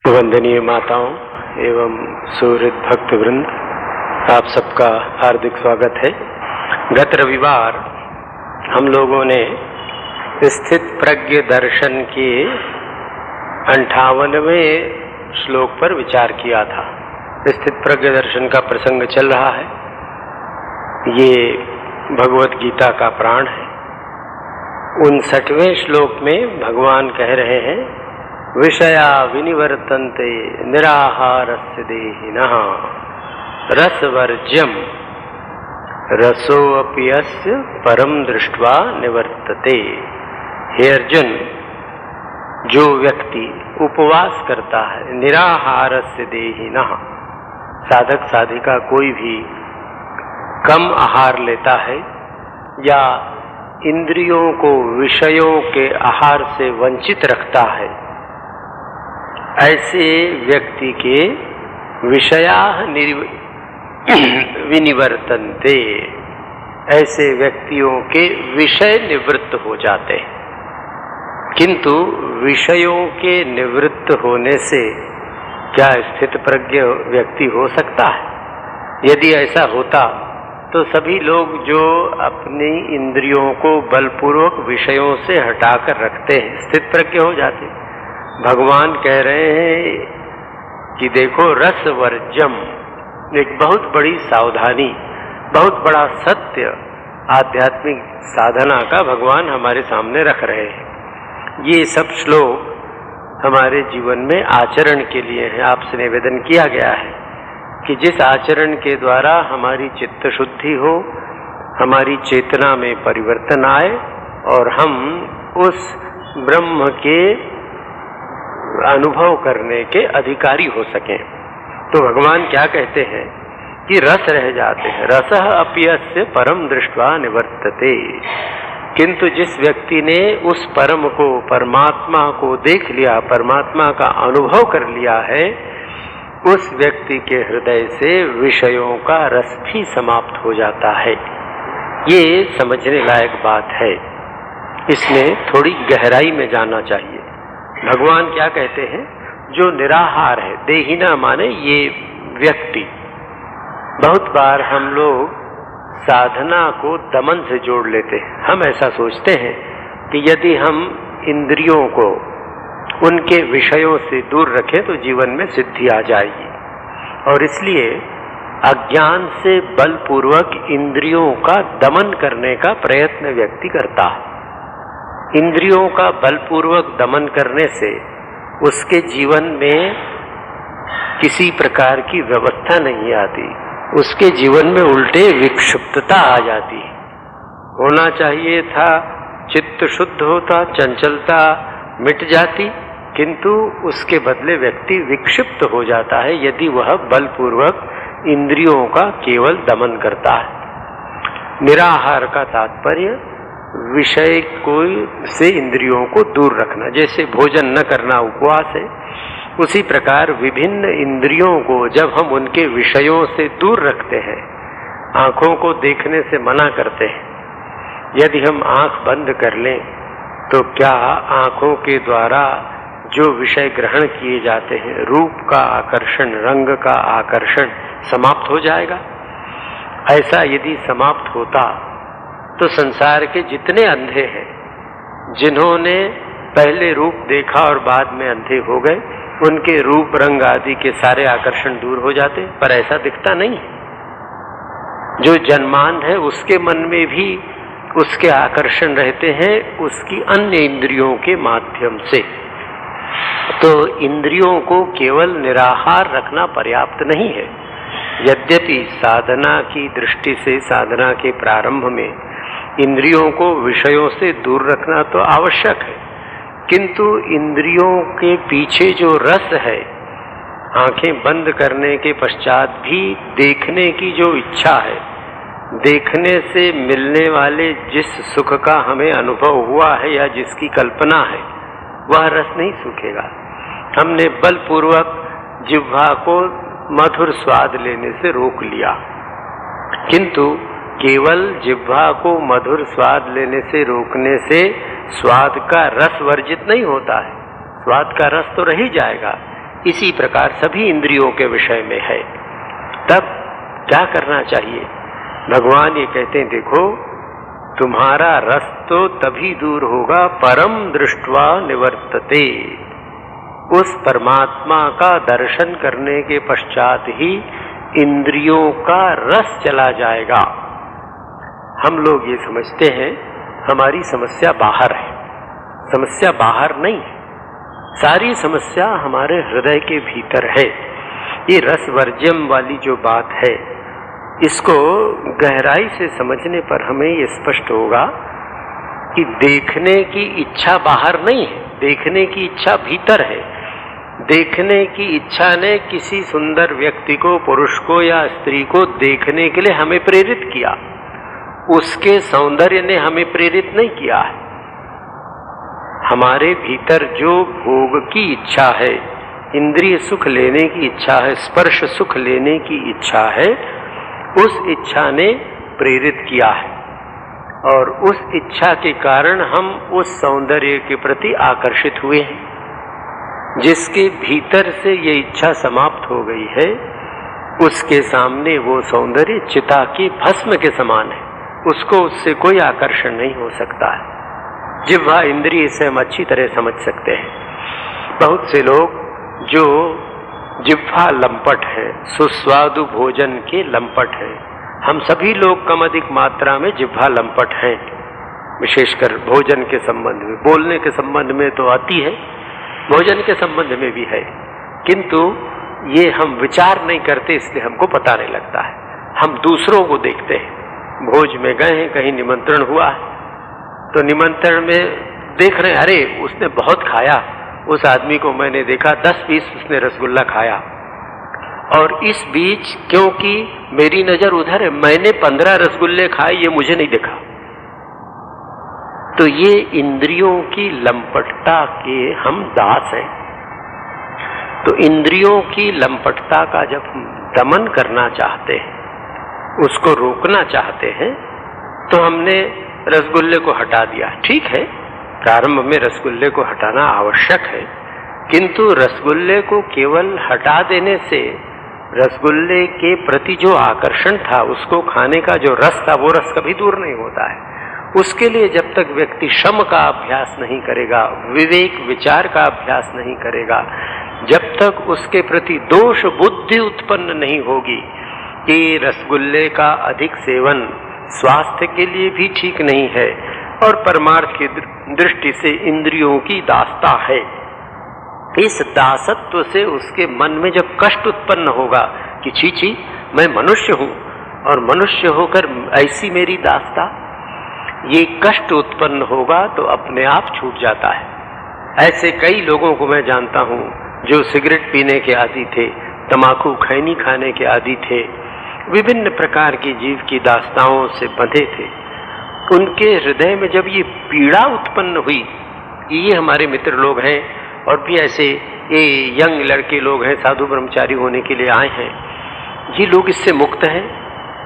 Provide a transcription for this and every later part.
वंदनीय माताओं एवं सुहृद भक्त वृंद, आप सबका हार्दिक स्वागत है। गत रविवार हम लोगों ने स्थित प्रज्ञ दर्शन के 58वें श्लोक पर विचार किया था। स्थित प्रज्ञ दर्शन का प्रसंग चल रहा है। ये भगवत गीता का प्राण है। 59वें श्लोक में भगवान कह रहे हैं, विषया विनिवर्तन्ते निराहारस्य देहिनः रसवर्ज्यम रसोऽपि यस्य परम दृष्ट्वा निवर्तते। हे अर्जुन, जो व्यक्ति उपवास करता है, निराहारस्य देहिनः, साधक साधिका कोई भी कम आहार लेता है या इंद्रियों को विषयों के आहार से वंचित रखता है, ऐसे व्यक्ति के विषया विनिवर्तन्ते, ऐसे व्यक्तियों के विषय निवृत्त हो जाते हैं। किंतु विषयों के निवृत्त होने से क्या स्थित प्रज्ञ व्यक्ति हो सकता है? यदि ऐसा होता तो सभी लोग जो अपनी इंद्रियों को बलपूर्वक विषयों से हटाकर रखते हैं, स्थित प्रज्ञ हो जाते। भगवान कह रहे हैं कि देखो, रस वर्जम, एक बहुत बड़ी सावधानी, बहुत बड़ा सत्य आध्यात्मिक साधना का भगवान हमारे सामने रख रहे हैं। ये सब श्लोक हमारे जीवन में आचरण के लिए है। आपसे निवेदन किया गया है कि जिस आचरण के द्वारा हमारी चित्त शुद्धि हो, हमारी चेतना में परिवर्तन आए और हम उस ब्रह्म के अनुभव करने के अधिकारी हो सकें। तो भगवान क्या कहते हैं कि रस रह जाते हैं। रसः अपि यस्य परम दृष्ट्वा निवर्तते। किंतु जिस व्यक्ति ने उस परम को, परमात्मा को देख लिया, परमात्मा का अनुभव कर लिया है, उस व्यक्ति के हृदय से विषयों का रस भी समाप्त हो जाता है। ये समझने लायक बात है। इसमें थोड़ी गहराई में जाना चाहिए। भगवान क्या कहते हैं? जो निराहार है, देहिना माने ये व्यक्ति। बहुत बार हम लोग साधना को दमन से जोड़ लेते हैं। हम ऐसा सोचते हैं कि यदि हम इंद्रियों को उनके विषयों से दूर रखें तो जीवन में सिद्धि आ जाएगी, और इसलिए अज्ञान से बलपूर्वक इंद्रियों का दमन करने का प्रयत्न व्यक्ति करता है। इंद्रियों का बलपूर्वक दमन करने से उसके जीवन में किसी प्रकार की व्यवस्था नहीं आती। उसके जीवन में उल्टे विक्षिप्तता आ जाती। होना चाहिए था चित्त शुद्ध होता, चंचलता मिट जाती, किंतु उसके बदले व्यक्ति विक्षिप्त हो जाता है यदि वह बलपूर्वक इंद्रियों का केवल दमन करता है। निराहार का तात्पर्य विषय को से इंद्रियों को दूर रखना। जैसे भोजन न करना उपवास है, उसी प्रकार विभिन्न इंद्रियों को जब हम उनके विषयों से दूर रखते हैं, आंखों को देखने से मना करते हैं, यदि हम आंख बंद कर लें तो क्या आंखों के द्वारा जो विषय ग्रहण किए जाते हैं, रूप का आकर्षण, रंग का आकर्षण समाप्त हो जाएगा? ऐसा यदि समाप्त होता तो संसार के जितने अंधे हैं, जिन्होंने पहले रूप देखा और बाद में अंधे हो गए, उनके रूप रंग आदि के सारे आकर्षण दूर हो जाते। पर ऐसा दिखता नहीं। जो जन्मांध है उसके मन में भी उसके आकर्षण रहते हैं, उसकी अन्य इंद्रियों के माध्यम से। तो इंद्रियों को केवल निराहार रखना पर्याप्त नहीं है। यद्यपि साधना की दृष्टि से, साधना के प्रारंभ में इंद्रियों को विषयों से दूर रखना तो आवश्यक है, किंतु इंद्रियों के पीछे जो रस है, आंखें बंद करने के पश्चात भी देखने की जो इच्छा है, देखने से मिलने वाले जिस सुख का हमें अनुभव हुआ है या जिसकी कल्पना है, वह रस नहीं सूखेगा। हमने बलपूर्वक जिह्वा को मधुर स्वाद लेने से रोक लिया, किंतु केवल जिह्वा को मधुर स्वाद लेने से रोकने से स्वाद का रस वर्जित नहीं होता है। स्वाद का रस तो रह ही जाएगा, इसी प्रकार सभी इंद्रियों के विषय में है। तब क्या करना चाहिए? भगवान ये कहते हैं, देखो तुम्हारा रस तो तभी दूर होगा परम दृष्ट्वा निवर्तते, उस परमात्मा का दर्शन करने के पश्चात ही इंद्रियों का रस चला जाएगा। हम लोग ये समझते हैं हमारी समस्या बाहर है, समस्या बाहर नहीं है, सारी समस्या हमारे हृदय के भीतर है। ये रस वर्ज्यम वाली जो बात है, इसको गहराई से समझने पर हमें ये स्पष्ट होगा कि देखने की इच्छा बाहर नहीं है, देखने की इच्छा भीतर है। देखने की इच्छा ने किसी सुंदर व्यक्ति को, पुरुष को या स्त्री को देखने के लिए हमें प्रेरित किया, उसके सौंदर्य ने हमें प्रेरित नहीं किया है। हमारे भीतर जो भोग की इच्छा है, इंद्रिय सुख लेने की इच्छा है, स्पर्श सुख लेने की इच्छा है, उस इच्छा ने प्रेरित किया है और उस इच्छा के कारण हम उस सौंदर्य के प्रति आकर्षित हुए हैं। जिसके भीतर से ये इच्छा समाप्त हो गई है, उसके सामने वो सौंदर्य चिता की भस्म के समान है, उसको उससे कोई आकर्षण नहीं हो सकता है। जिह्वा इंद्रिय से हम अच्छी तरह समझ सकते हैं। बहुत से लोग जो जिह्वा लंपट है, सुस्वादु भोजन के लंपट है, हम सभी लोग कम अधिक मात्रा में जिह्वा लंपट हैं, विशेषकर भोजन के संबंध में। बोलने के संबंध में तो आती है, भोजन के संबंध में भी है, किंतु ये हम विचार नहीं करते, इसलिए हमको पता नहीं लगता है। हम दूसरों को देखते हैं, भोज में गए हैं, कहीं निमंत्रण हुआ है तो निमंत्रण में देख रहे हैं, अरे उसने बहुत खाया, उस आदमी को मैंने देखा 10 पीस उसने रसगुल्ला खाया, और इस बीच क्योंकि मेरी नजर उधर है, मैंने 15 रसगुल्ले खाए, ये मुझे नहीं दिखा। तो ये इंद्रियों की लंपटता के हम दास हैं। तो इंद्रियों की लंपटता का जब हम दमन करना चाहते हैं, उसको रोकना चाहते हैं, तो हमने रसगुल्ले को हटा दिया। ठीक है, प्रारंभ में रसगुल्ले को हटाना आवश्यक है, किंतु रसगुल्ले को केवल हटा देने से रसगुल्ले के प्रति जो आकर्षण था, उसको खाने का जो रस था, वो रस कभी दूर नहीं होता है। उसके लिए जब तक व्यक्ति श्रम का अभ्यास नहीं करेगा, विवेक विचार का अभ्यास नहीं करेगा, जब तक उसके प्रति दोष बुद्धि उत्पन्न नहीं होगी कि रसगुल्ले का अधिक सेवन स्वास्थ्य के लिए भी ठीक नहीं है और परमार्थ की दृष्टि से इंद्रियों की दासता है, इस दासत्व से उसके मन में जब कष्ट उत्पन्न होगा कि छी छी मैं मनुष्य हूँ और मनुष्य होकर ऐसी मेरी दासता, ये कष्ट उत्पन्न होगा तो अपने आप छूट जाता है। ऐसे कई लोगों को मैं जानता हूँ जो सिगरेट पीने के आदी थे, तम्बाकू खैनी खाने के आदी थे, विभिन्न प्रकार की जीव की दास्ताओं से बंधे थे। उनके हृदय में जब ये पीड़ा उत्पन्न हुई, ये हमारे मित्र लोग हैं और भी ऐसे ये यंग लड़के लोग हैं, साधु ब्रह्मचारी होने के लिए आए हैं, ये लोग इससे मुक्त हैं।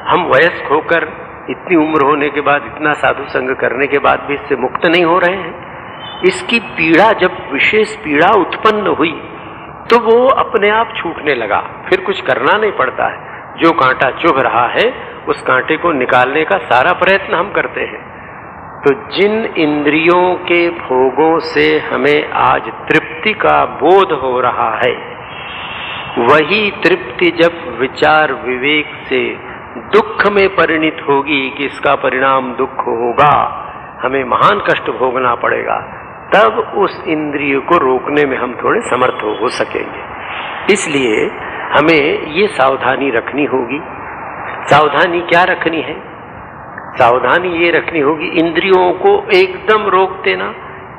हम वयस्क होकर इतनी उम्र होने के बाद, इतना साधु संग करने के बाद भी इससे मुक्त नहीं हो रहे हैं। इसकी पीड़ा, जब विशेष पीड़ा उत्पन्न हुई तो वो अपने आप छूटने लगा, फिर कुछ करना नहीं पड़ता है। जो कांटा चुभ रहा है उस कांटे को निकालने का सारा प्रयत्न हम करते हैं। तो जिन इंद्रियों के भोगों से हमें आज तृप्ति का बोध हो रहा है, वही तृप्ति जब विचार विवेक से दुख में परिणित होगी कि इसका परिणाम दुख होगा, हमें महान कष्ट भोगना पड़ेगा, तब उस इंद्रिय को रोकने में हम थोड़े समर्थ हो सकेंगे। इसलिए हमें ये सावधानी रखनी होगी। सावधानी क्या रखनी है? सावधानी ये रखनी होगी, इंद्रियों को एकदम रोक देना।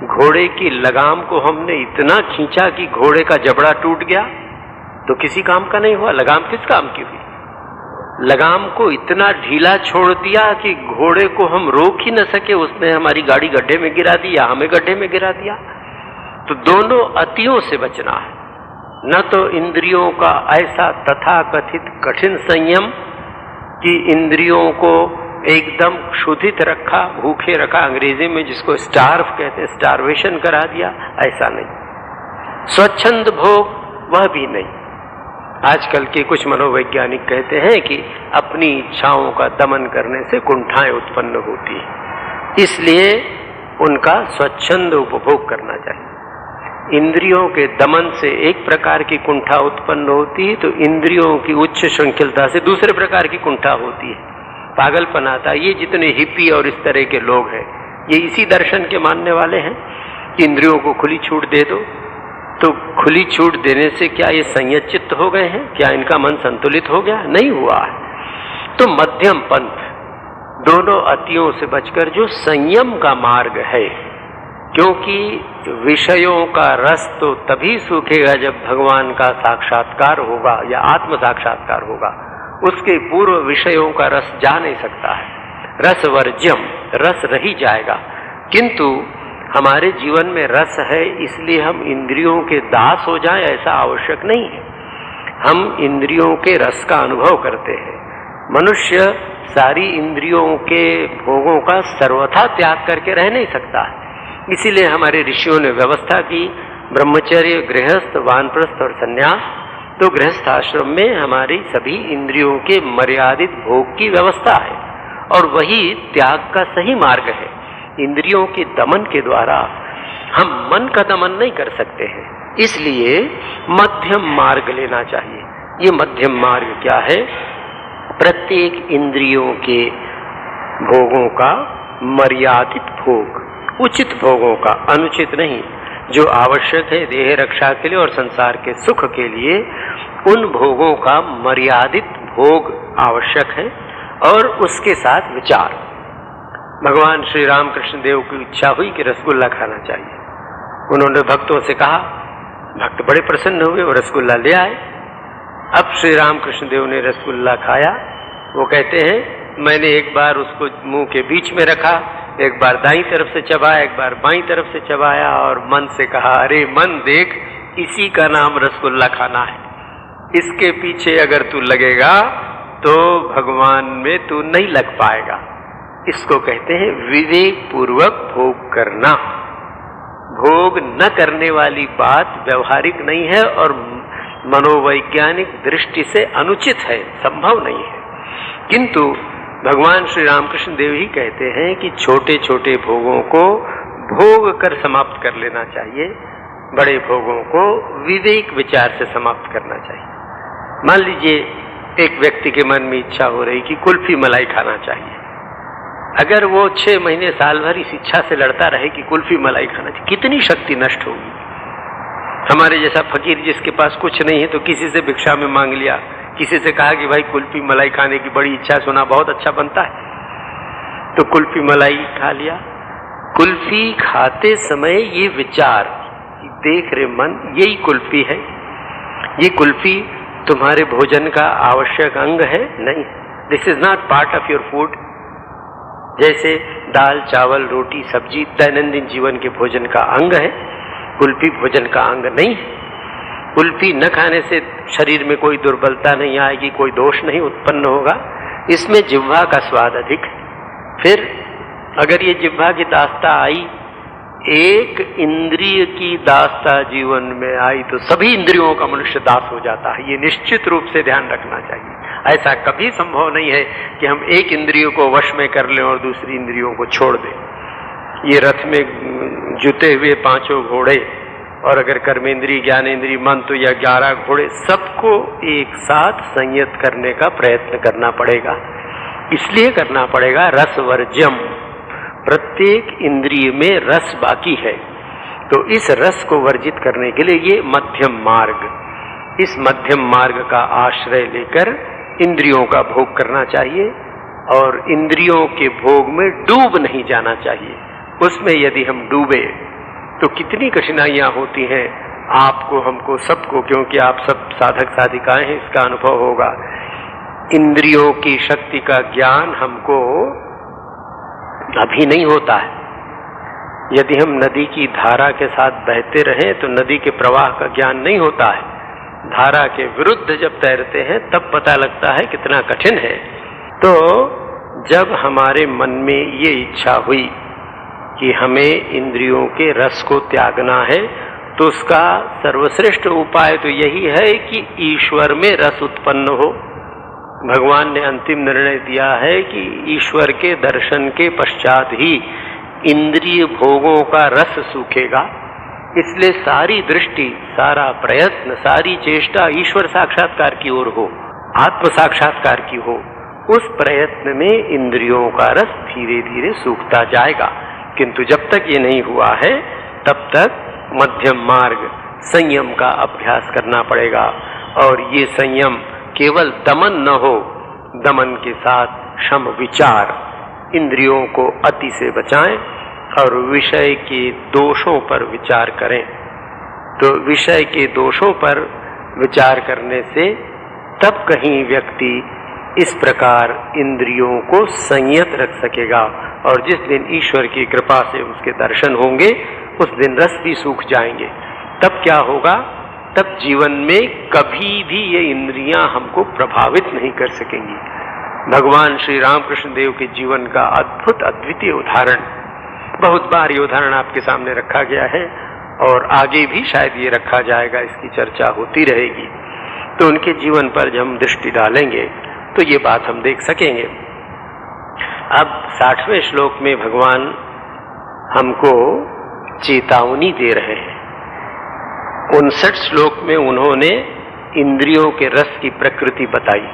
घोड़े की लगाम को हमने इतना खींचा कि घोड़े का जबड़ा टूट गया तो किसी काम का नहीं हुआ। लगाम किस काम की हुई? लगाम को इतना ढीला छोड़ दिया कि घोड़े को हम रोक ही न सके, उसने हमारी गाड़ी गड्ढे में गिरा दी या हमें गड्ढे में गिरा दिया। तो दोनों अतियों से बचना है। न तो इंद्रियों का ऐसा तथाकथित कठिन संयम कि इंद्रियों को एकदम क्षुधित रखा, भूखे रखा, अंग्रेजी में जिसको स्टार्व कहते हैं, स्टार्वेशन करा दिया, ऐसा नहीं। स्वच्छंद भोग वह भी नहीं। आजकल के कुछ मनोवैज्ञानिक कहते हैं कि अपनी इच्छाओं का दमन करने से कुंठाएं उत्पन्न होती हैं, इसलिए उनका स्वच्छंद उपभोग करना चाहिए। इंद्रियों के दमन से एक प्रकार की कुंठा उत्पन्न होती है, तो इंद्रियों की उच्च श्रृंखलता से दूसरे प्रकार की कुंठा होती है, पागलपन आता है। ये जितने हिप्पी और इस तरह के लोग हैं, ये इसी दर्शन के मानने वाले हैं कि इंद्रियों को खुली छूट दे दो। तो खुली छूट देने से क्या ये संयतचित्त हो गए हैं? क्या इनका मन संतुलित हो गया? नहीं हुआ है। तो मध्यम पंथ, दोनों अतियों से बचकर जो संयम का मार्ग है, क्योंकि विषयों का रस तो तभी सूखेगा जब भगवान का साक्षात्कार होगा या आत्म साक्षात्कार होगा। उसके पूर्व विषयों का रस जा नहीं सकता है। रस वर्ज्यम, रस रही जाएगा। किंतु हमारे जीवन में रस है इसलिए हम इंद्रियों के दास हो जाएं, ऐसा आवश्यक नहीं है। हम इंद्रियों के रस का अनुभव करते हैं। मनुष्य सारी इंद्रियों के भोगों का सर्वथा त्याग करके रह नहीं सकता है। इसीलिए हमारे ऋषियों ने व्यवस्था की, ब्रह्मचर्य, गृहस्थ, वानप्रस्थ और संन्यास। तो गृहस्थ आश्रम में हमारी सभी इंद्रियों के मर्यादित भोग की व्यवस्था है और वही त्याग का सही मार्ग है। इंद्रियों के दमन के द्वारा हम मन का दमन नहीं कर सकते हैं, इसलिए मध्यम मार्ग लेना चाहिए। ये मध्यम मार्ग क्या है? प्रत्येक इंद्रियों के भोगों का मर्यादित भोग, उचित भोगों का, अनुचित नहीं। जो आवश्यक है देह रक्षा के लिए और संसार के सुख के लिए, उन भोगों का मर्यादित भोग आवश्यक है और उसके साथ विचार। भगवान श्री रामकृष्ण देव की इच्छा हुई कि रसगुल्ला खाना चाहिए। उन्होंने भक्तों से कहा, भक्त बड़े प्रसन्न हुए और रसगुल्ला ले आए। अब श्री रामकृष्ण देव ने रसगुल्ला खाया। वो कहते हैं, मैंने एक बार उसको मुंह के बीच में रखा, एक बार दाईं तरफ से चबाया, एक बार बाईं तरफ से चबाया और मन से कहा, अरे मन देख, इसी का नाम रसगुल्ला खाना है। इसके पीछे अगर तू लगेगा तो भगवान में तू नहीं लग पाएगा। इसको कहते हैं विवेक पूर्वक भोग करना। भोग न करने वाली बात व्यवहारिक नहीं है और मनोवैज्ञानिक दृष्टि से अनुचित है, संभव नहीं है। किंतु भगवान श्री रामकृष्ण देव ही कहते हैं कि छोटे छोटे भोगों को भोग कर समाप्त कर लेना चाहिए, बड़े भोगों को विवेक विचार से समाप्त करना चाहिए। मान लीजिए एक व्यक्ति के मन में इच्छा हो रही कि कुल्फी मलाई खाना चाहिए। अगर वो 6 महीने साल भर इस इच्छा से लड़ता रहे कि कुल्फी मलाई खाना चाहिए, कितनी शक्ति नष्ट होगी। हमारे जैसा फकीर जिसके पास कुछ नहीं है तो किसी से भिक्षा में मांग लिया, किसी से कहा कि भाई कुल्फी मलाई खाने की बड़ी इच्छा, सुना बहुत अच्छा बनता है, तो कुल्फी मलाई खा लिया। कुल्फी खाते समय ये विचार, देख रे मन, यही कुल्फी है, ये कुल्फी तुम्हारे भोजन का आवश्यक अंग है? नहीं, this is not part of your food. जैसे दाल, चावल, रोटी, सब्जी दैनंदिन जीवन के भोजन का अंग है, कुल्फी भोजन का अंग नहीं है। कुल्फी न खाने से शरीर में कोई दुर्बलता नहीं आएगी, कोई दोष नहीं उत्पन्न होगा। इसमें जिह्वा का स्वाद अधिक है। फिर अगर ये जिह्वा की दास्ता आई, एक इंद्रिय की दास्ता जीवन में आई तो सभी इंद्रियों का मनुष्य दास हो जाता है। ये निश्चित रूप से ध्यान रखना चाहिए। ऐसा कभी संभव नहीं है कि हम एक इंद्रिय को वश में कर लें और दूसरी इंद्रियों को छोड़ दें। ये रथ में जुते हुए 5 घोड़े, और अगर कर्मेंद्रिय, ज्ञानेंद्रिय, मन तो या 11 घोड़े, सबको एक साथ संयत करने का प्रयत्न करना पड़ेगा। इसलिए करना पड़ेगा रसवर्ज्यम। प्रत्येक इंद्रिय में रस बाकी है, तो इस रस को वर्जित करने के लिए ये मध्यम मार्ग, इस मध्यम मार्ग का आश्रय लेकर इंद्रियों का भोग करना चाहिए और इंद्रियों के भोग में डूब नहीं जाना चाहिए। उसमें यदि हम डूबे तो कितनी कठिनाइयां होती हैं, आपको, हमको, सबको, क्योंकि आप सब साधक साधिकाएं हैं, इसका अनुभव होगा। इंद्रियों की शक्ति का ज्ञान हमको अभी नहीं होता है। यदि हम नदी की धारा के साथ बहते रहें तो नदी के प्रवाह का ज्ञान नहीं होता है। धारा के विरुद्ध जब तैरते हैं तब पता लगता है कितना कठिन है। तो जब हमारे मन में ये इच्छा हुई कि हमें इंद्रियों के रस को त्यागना है तो उसका सर्वश्रेष्ठ उपाय तो यही है कि ईश्वर में रस उत्पन्न हो। भगवान ने अंतिम निर्णय दिया है कि ईश्वर के दर्शन के पश्चात ही इंद्रिय भोगों का रस सूखेगा। इसलिए सारी दृष्टि, सारा प्रयत्न, सारी चेष्टा ईश्वर साक्षात्कार की ओर हो, आत्म साक्षात्कार की हो। उस प्रयत्न में इंद्रियों का रस धीरे धीरे सूखता जाएगा। किंतु जब तक ये नहीं हुआ है तब तक मध्यम मार्ग संयम का अभ्यास करना पड़ेगा। और ये संयम केवल दमन न हो, दमन के साथ शम विचार, इंद्रियों को अति से बचाएं और विषय के दोषों पर विचार करें। तो विषय के दोषों पर विचार करने से तब कहीं व्यक्ति इस प्रकार इंद्रियों को संयत रख सकेगा। और जिस दिन ईश्वर की कृपा से उसके दर्शन होंगे उस दिन रस भी सूख जाएंगे। तब क्या होगा? तब जीवन में कभी भी ये इंद्रियां हमको प्रभावित नहीं कर सकेंगी। भगवान श्री रामकृष्ण देव के जीवन का अद्भुत अद्वितीय उदाहरण, बहुत बार ये उदाहरण आपके सामने रखा गया है और आगे भी शायद ये रखा जाएगा, इसकी चर्चा होती रहेगी। तो उनके जीवन पर जब हम दृष्टि डालेंगे तो ये बात हम देख सकेंगे। अब 60वें श्लोक में भगवान हमको चेतावनी दे रहे हैं। 59 श्लोक में उन्होंने इंद्रियों के रस की प्रकृति बताई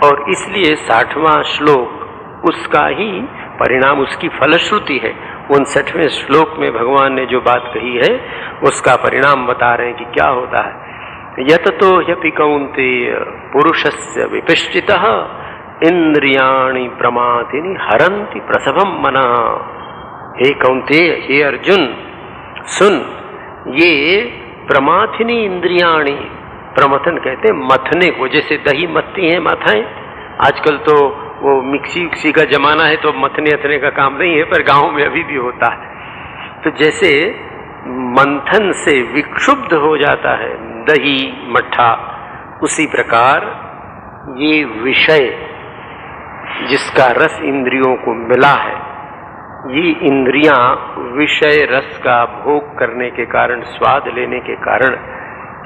और इसलिए 60वां श्लोक उसका ही परिणाम, उसकी फलश्रुति है। 59वें श्लोक में भगवान ने जो बात कही है उसका परिणाम बता रहे हैं कि क्या होता है। यततो ह्यपि कौन्तेय पुरुषस्य विपश्चितः इंद्रियाणि प्रमाथिनि हरन्ति प्रसभम मनः। हे कौन्तेय, हे अर्जुन, सुन, ये प्रमाथिनी इंद्रियाणि, प्रमथन कहते हैं मथने को, जैसे दही मथती हैं माथाएं। आजकल तो वो मिक्सी उक्सी का जमाना है तो मथने अथने का काम नहीं है, पर गांव में अभी भी होता है। तो जैसे मंथन से विक्षुब्ध हो जाता है दही मट्ठा, उसी प्रकार ये विषय जिसका रस इंद्रियों को मिला है, ये इंद्रियां विषय रस का भोग करने के कारण, स्वाद लेने के कारण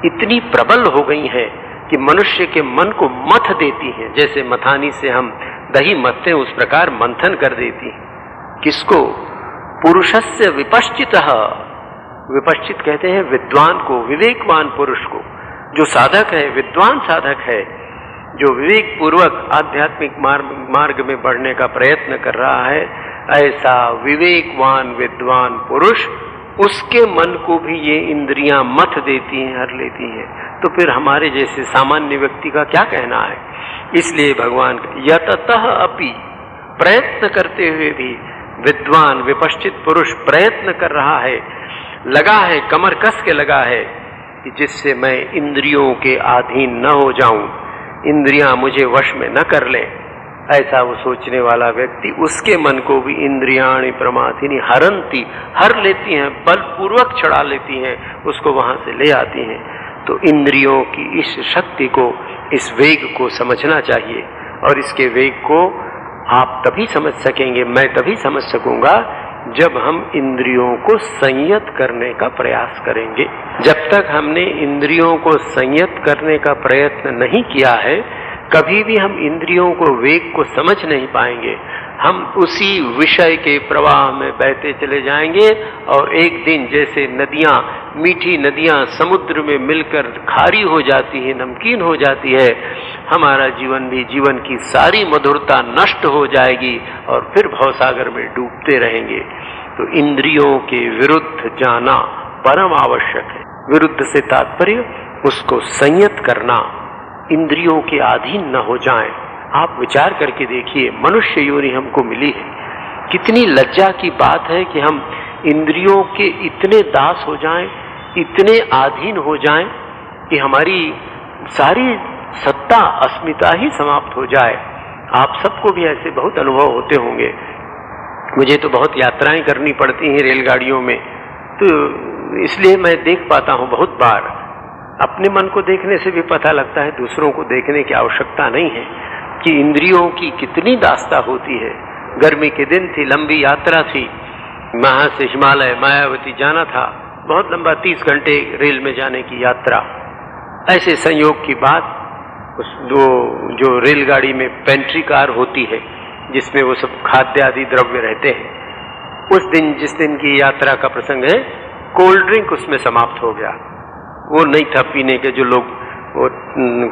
इतनी प्रबल हो गई हैं कि मनुष्य के मन को मथ देती हैं। जैसे मथानी से हम दही मथते हैं उस प्रकार मंथन कर देती हैं। किसको? पुरुषस्य विपश्चितः, विपश्चित कहते हैं विद्वान को, विवेकवान पुरुष को। जो साधक है, विद्वान साधक है, जो विवेक पूर्वक आध्यात्मिक मार्ग में बढ़ने का प्रयत्न कर रहा है, ऐसा विवेकवान विद्वान पुरुष, उसके मन को भी ये इंद्रियां मथ देती हैं, हर लेती हैं। तो फिर हमारे जैसे सामान्य व्यक्ति का क्या कहना है? इसलिए भगवान यततः अपि, प्रयत्न करते हुए भी विद्वान विपश्चित पुरुष प्रयत्न कर रहा है, लगा है, कमर कस के लगा है कि जिससे मैं इंद्रियों के अधीन न हो जाऊं, इंद्रियां मुझे वश में न कर लें। ऐसा वो सोचने वाला व्यक्ति, उसके मन को भी इंद्रियाणि प्रमाथिनी हरंती, हर लेती हैं, बलपूर्वक चढ़ा लेती हैं, उसको वहां से ले आती हैं। तो इंद्रियों की इस शक्ति को, इस वेग को समझना चाहिए। और इसके वेग को आप तभी समझ सकेंगे, मैं तभी समझ सकूंगा जब हम इंद्रियों को संयत करने का प्रयास करेंगे। जब तक हमने इंद्रियों को संयत करने का प्रयत्न नहीं किया है, कभी भी हम इंद्रियों को, वेग को समझ नहीं पाएंगे। हम उसी विषय के प्रवाह में बहते चले जाएंगे और एक दिन जैसे नदियां, मीठी नदियां समुद्र में मिलकर खारी हो जाती है, नमकीन हो जाती है, हमारा जीवन भी, जीवन की सारी मधुरता नष्ट हो जाएगी और फिर भवसागर में डूबते रहेंगे। तो इंद्रियों के विरुद्ध जाना परम आवश्यक है। विरुद्ध से तात्पर्य उसको संयत करना, इंद्रियों के अधीन न हो जाएं। आप विचार करके देखिए, मनुष्य योनि हमको मिली है, कितनी लज्जा की बात है कि हम इंद्रियों के इतने दास हो जाएं, इतने अधीन हो जाएं कि हमारी सारी सत्ता, अस्मिता ही समाप्त हो जाए। आप सबको भी ऐसे बहुत अनुभव होते होंगे। मुझे तो बहुत यात्राएं करनी पड़ती हैं रेलगाड़ियों में, तो इसलिए मैं देख पाता हूं बहुत बार। अपने मन को देखने से भी पता लगता है, दूसरों को देखने की आवश्यकता नहीं है कि इंद्रियों की कितनी दास्ता होती है। गर्मी के दिन थी, लंबी यात्रा थी, वहां से हिमालय मायावती जाना था, बहुत लंबा 30 घंटे रेल में जाने की यात्रा। ऐसे संयोग की बात, उस जो रेलगाड़ी में पेंट्री कार होती है जिसमें वो सब खाद्य आदि द्रव्य रहते हैं, उस दिन जिस दिन की यात्रा का प्रसंग है, कोल्ड ड्रिंक उसमें समाप्त हो गया। वो नहीं था पीने के, जो लोग वो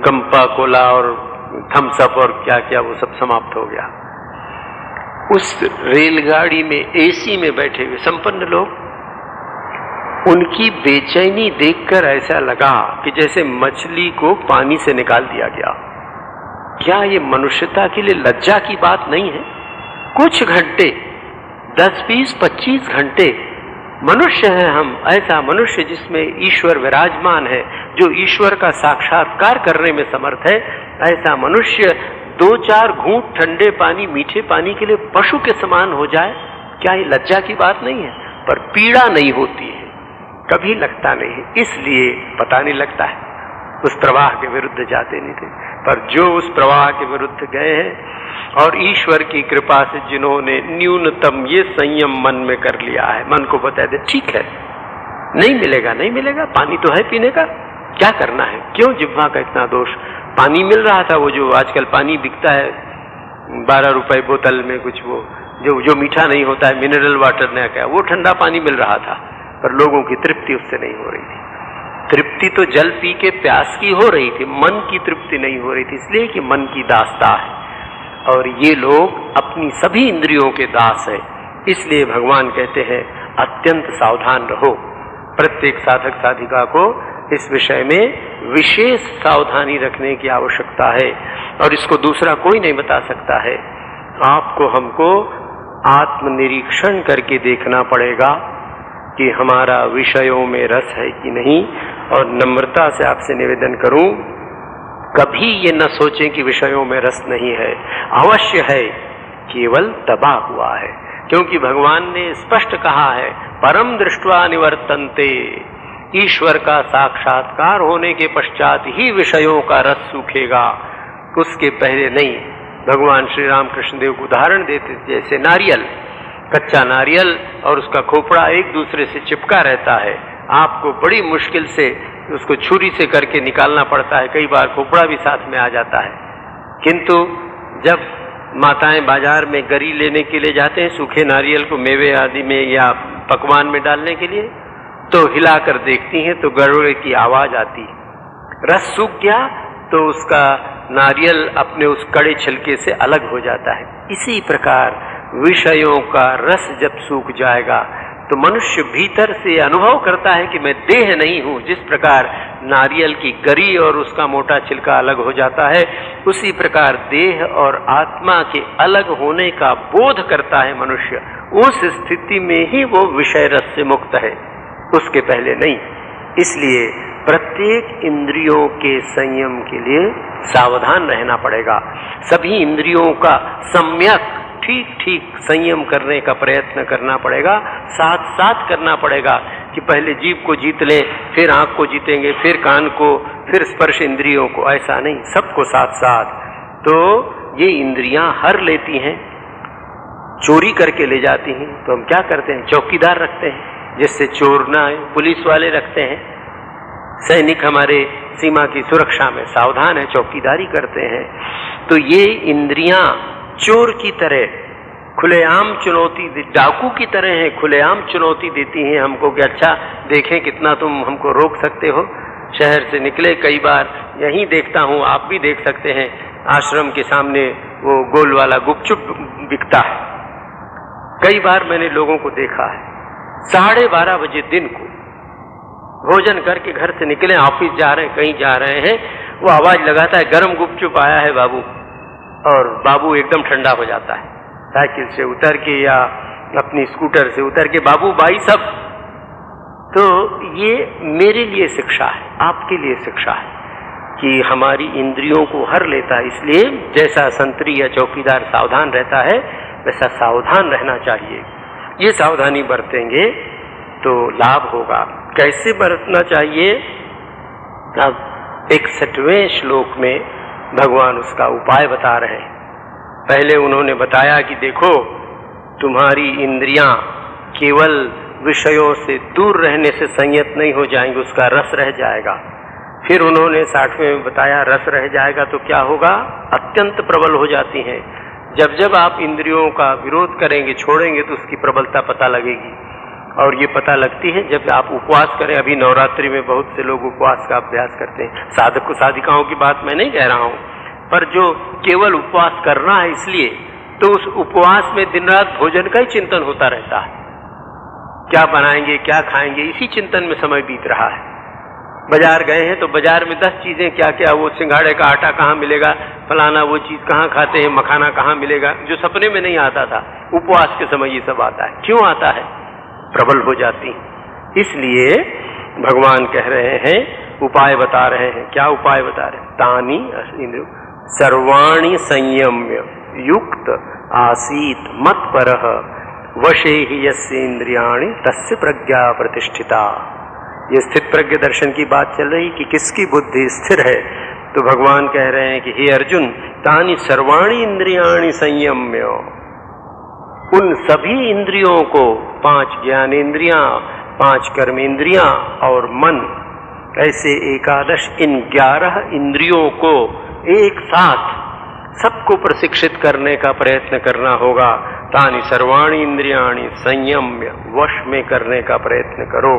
कंपा कोला और थम्स अप और क्या क्या वो सब समाप्त हो गया। उस रेलगाड़ी में एसी में बैठे हुए संपन्न लोग, उनकी बेचैनी देखकर ऐसा लगा कि जैसे मछली को पानी से निकाल दिया गया। क्या ये मनुष्यता के लिए लज्जा की बात नहीं है? कुछ घंटे, 10, 20, 25 घंटे मनुष्य है हम, ऐसा मनुष्य जिसमें ईश्वर विराजमान है, जो ईश्वर का साक्षात्कार करने में समर्थ है, ऐसा मनुष्य 2-4 घूंट ठंडे पानी, मीठे पानी के लिए पशु के समान हो जाए, क्या ये लज्जा की बात नहीं है? पर पीड़ा नहीं होती है, कभी लगता नहीं है, इसलिए पता नहीं लगता है। उस प्रवाह के विरुद्ध जाते नहीं थे, पर जो उस प्रवाह के विरुद्ध गए हैं और ईश्वर की कृपा से जिन्होंने न्यूनतम ये संयम मन में कर लिया है, मन को बता दे ठीक है, नहीं मिलेगा, नहीं मिलेगा, पानी तो है पीने का, क्या करना है, क्यों जिह्वा का इतना दोष। पानी मिल रहा था, वो जो आजकल पानी बिकता है 12 रुपए बोतल में, कुछ वो जो मीठा नहीं होता है, मिनरल वाटर ने क्या, वो ठंडा पानी मिल रहा था, पर लोगों की तृप्ति उससे नहीं हो रही थी। तृप्ति तो जल पी के प्यास की हो रही थी, मन की तृप्ति नहीं हो रही थी, इसलिए कि मन की दासता है और ये लोग अपनी सभी इंद्रियों के दास हैं। इसलिए भगवान कहते हैं अत्यंत सावधान रहो। प्रत्येक साधक साधिका को इस विषय में विशेष सावधानी रखने की आवश्यकता है और इसको दूसरा कोई नहीं बता सकता है। आपको हमको आत्मनिरीक्षण करके देखना पड़ेगा कि हमारा विषयों में रस है कि नहीं। और नम्रता से आपसे निवेदन करूं, कभी ये न सोचें कि विषयों में रस नहीं है, अवश्य है, केवल दबा हुआ है, क्योंकि भगवान ने स्पष्ट कहा है परम दृष्ट्वा निवर्तन्ते, ईश्वर का साक्षात्कार होने के पश्चात ही विषयों का रस सूखेगा, उसके पहले नहीं। भगवान श्री राम कृष्ण देव को उदाहरण देते, जैसे नारियल, कच्चा नारियल और उसका खोपड़ा एक दूसरे से चिपका रहता है, आपको बड़ी मुश्किल से उसको छुरी से करके निकालना पड़ता है, कई बार खोपड़ा भी साथ में आ जाता है। किंतु जब माताएं बाजार में गरी लेने के लिए जाते हैं सूखे नारियल को मेवे आदि में या पकवान में डालने के लिए, तो हिलाकर देखती हैं तो गड़गड़ की आवाज आती, रस सूख गया तो उसका नारियल अपने उस कड़े छिलके से अलग हो जाता है। इसी प्रकार विषयों का रस जब सूख जाएगा तो मनुष्य भीतर से अनुभव करता है कि मैं देह नहीं हूं। जिस प्रकार नारियल की गरी और उसका मोटा छिलका अलग हो जाता है, उसी प्रकार देह और आत्मा के अलग होने का बोध करता है मनुष्य। उस स्थिति में ही वो विषय रस से मुक्त है, उसके पहले नहीं। इसलिए प्रत्येक इंद्रियों के संयम के लिए सावधान रहना पड़ेगा। सभी इंद्रियों का सम्यक ठीक ठीक संयम करने का प्रयत्न करना पड़ेगा, साथ साथ करना पड़ेगा कि पहले जीभ को जीत लें, फिर आंख को जीतेंगे, फिर कान को, फिर स्पर्श इंद्रियों को, ऐसा नहीं, सबको साथ साथ। तो ये इंद्रियां हर लेती हैं, चोरी करके ले जाती हैं, तो हम क्या करते हैं, चौकीदार रखते हैं जिससे चोर ना आए, पुलिस वाले रखते हैं, सैनिक हमारे सीमा की सुरक्षा में सावधान है, चौकीदारी करते हैं। तो ये इंद्रियां चोर की तरह खुलेआम चुनौती, डाकू की तरह है, खुलेआम चुनौती देती हैं हमको कि अच्छा देखें कितना तुम हमको रोक सकते हो। शहर से निकले, कई बार यहीं देखता हूँ, आप भी देख सकते हैं, आश्रम के सामने वो गोल वाला गुपचुप बिकता है। कई बार मैंने लोगों को देखा है 12:30 बजे दिन को भोजन करके घर से निकले, ऑफिस जा रहे हैं, कहीं जा रहे हैं, वो आवाज लगाता है गरम गुपचुप आया है बाबू, और बाबू एकदम ठंडा हो जाता है, साइकिल से उतर के या अपनी स्कूटर से उतर के, बाबू भाई सब। तो ये मेरे लिए शिक्षा है, आपके लिए शिक्षा है कि हमारी इंद्रियों को हर लेता है। इसलिए जैसा संतरी या चौकीदार सावधान रहता है, वैसा सावधान रहना चाहिए। ये सावधानी बरतेंगे तो लाभ होगा। कैसे बरतना चाहिए, अब 61वें श्लोक में भगवान उसका उपाय बता रहे हैं। पहले उन्होंने बताया कि देखो तुम्हारी इंद्रियां केवल विषयों से दूर रहने से संयत नहीं हो जाएंगे, उसका रस रह जाएगा। फिर उन्होंने 60वें में बताया रस रह जाएगा तो क्या होगा, अत्यंत प्रबल हो जाती हैं। जब जब आप इंद्रियों का विरोध करेंगे, छोड़ेंगे, तो उसकी प्रबलता पता लगेगी। और ये पता लगती है जब आप उपवास करें। अभी नवरात्रि में बहुत से लोग उपवास का अभ्यास करते हैं। साधक साधिकाओं की बात मैं नहीं कह रहा हूँ, पर जो केवल उपवास करना है इसलिए, तो उस उपवास में दिन रात भोजन का ही चिंतन होता रहता है। क्या बनाएंगे, क्या खाएंगे, इसी चिंतन में समय बीत रहा है। बाजार गए हैं तो बाजार में 10 चीजें क्या क्या, वो सिंघाड़े का आटा कहाँ मिलेगा, फलाना वो चीज कहाँ खाते हैं, मखाना कहाँ मिलेगा, जो सपने में नहीं आता था, उपवास के समय ये सब आता है। क्यों आता है, प्रबल हो जाती। इसलिए भगवान कह रहे हैं, उपाय बता रहे हैं। क्या उपाय बता रहे हैं, तानी इंद्रिय सर्वाणि संयम्य युक्त आसीत मत्परः वशे ही यस्य इंद्रियाणि तस्य प्रज्ञा प्रतिष्ठिता। ये स्थित प्रज्ञ दर्शन की बात चल रही कि किसकी बुद्धि स्थिर है। तो भगवान कह रहे हैं कि हे अर्जुन, तानि सर्वाणि इंद्रियाणि संयम्य, उन सभी इंद्रियों को, 5 ज्ञानेन्द्रियां, 5 कर्मेंद्रियां और मन, ऐसे 11, इन 11 इंद्रियों को एक साथ सबको प्रशिक्षित करने का प्रयत्न करना होगा। तानि सर्वाणि इंद्रियाणि संयम्य, वश में करने का प्रयत्न करो।